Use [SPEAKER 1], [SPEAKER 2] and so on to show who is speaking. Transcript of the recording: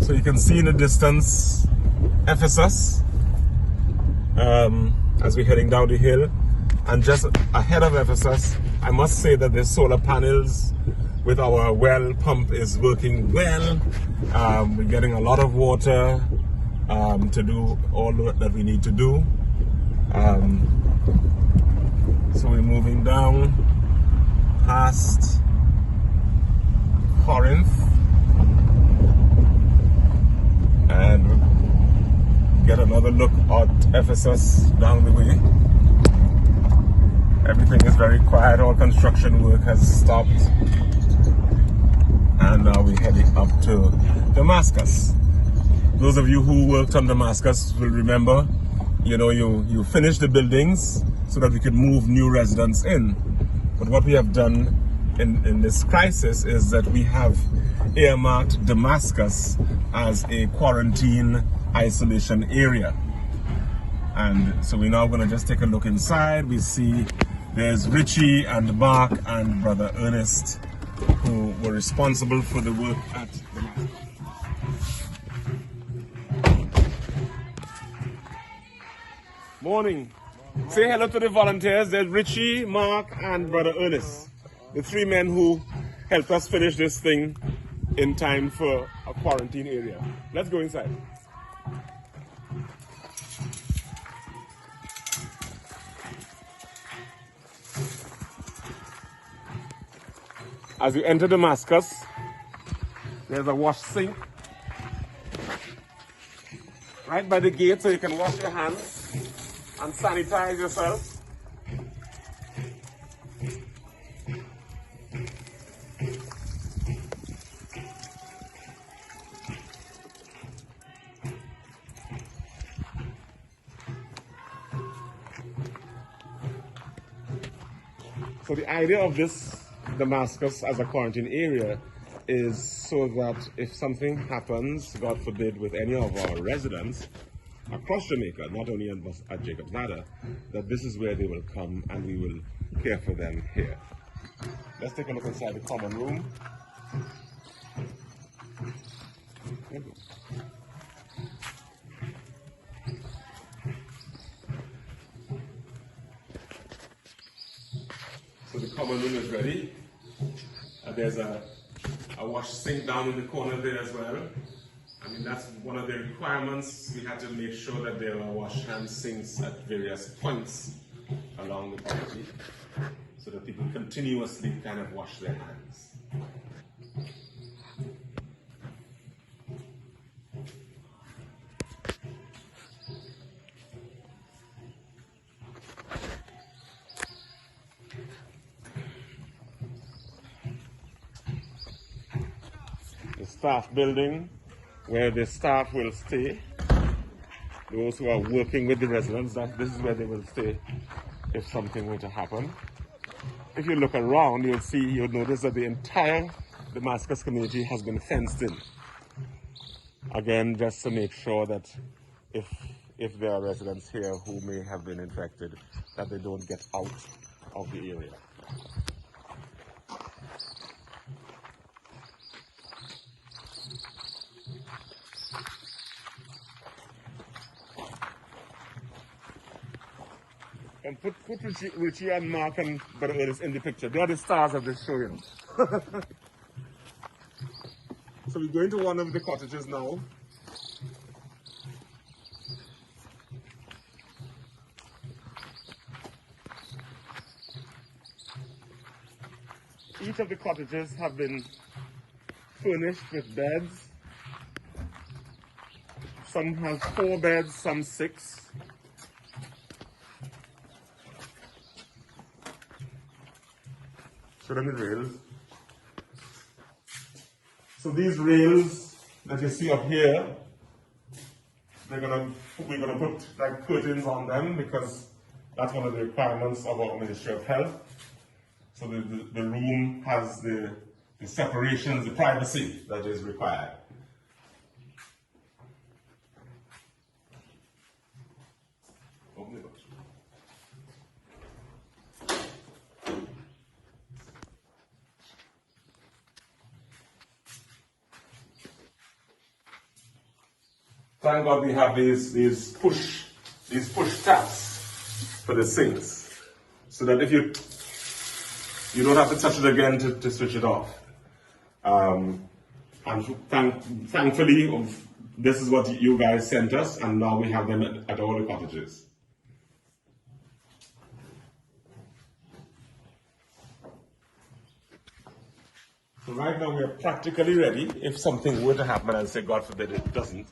[SPEAKER 1] So you can see in the distance Ephesus as we're heading down the hill. And just ahead of Ephesus, I must say that the solar panels with our well pump is working well. We're getting a lot of water to do all that we need to do. So we're moving down past Corinth and get another look at Ephesus down the way. Everything is very quiet, all construction work has stopped. And now we're heading up to Damascus. Those of you who worked on Damascus will remember, you finished the buildings so that we could move new residents in. But what we have done in this crisis is that we have earmarked Damascus as a quarantine isolation area. And so we're now going to just take a look inside. We see there's Richie and Mark and Brother Ernest, who were responsible for the work at Damascus. Morning. Say hello to the volunteers. There's Richie, Mark, and Brother Ernest, the three men who helped us finish this thing in time for a quarantine area. Let's go inside. As you enter Damascus, there's a wash sink right by the gate so you can wash your hands and sanitize yourself. So the idea of this Damascus as a quarantine area is so that if something happens, God forbid, with any of our residents across Jamaica, not only at Jacob's Ladder, that this is where they will come and we will care for them here. Let's take a look inside the common room. So the common room is ready. There's a wash sink down in the corner there as well. I mean, that's one of the requirements. We had to make sure that there are wash hand sinks at various points along the property so that people continuously kind of wash their hands. Staff building where the staff will stay. Those who are working with the residents, this is where they will stay if something were to happen. If you look around, you'll notice that the entire Damascus community has been fenced in. Again, just to make sure that if there are residents here who may have been infected, that they don't get out of the area. And put Richie and Mark and Brother Ernest in the picture. They are the stars of this show, you know. So we're going to one of the cottages now. Each of the cottages have been furnished with beds. Some have 4 beds, some 6. Show them the rails. So these rails that you see up here, we're gonna put like curtains on them because that's one of the requirements of our Ministry of Health. So the room has the separations, the privacy that is required. Open it up. Thank God we have these push taps for the sinks, so that if you don't have to touch it again to switch it off. And thankfully, this is what you guys sent us, and now we have them at all the cottages. So right now we are practically ready. If something were to happen, and say God forbid it doesn't,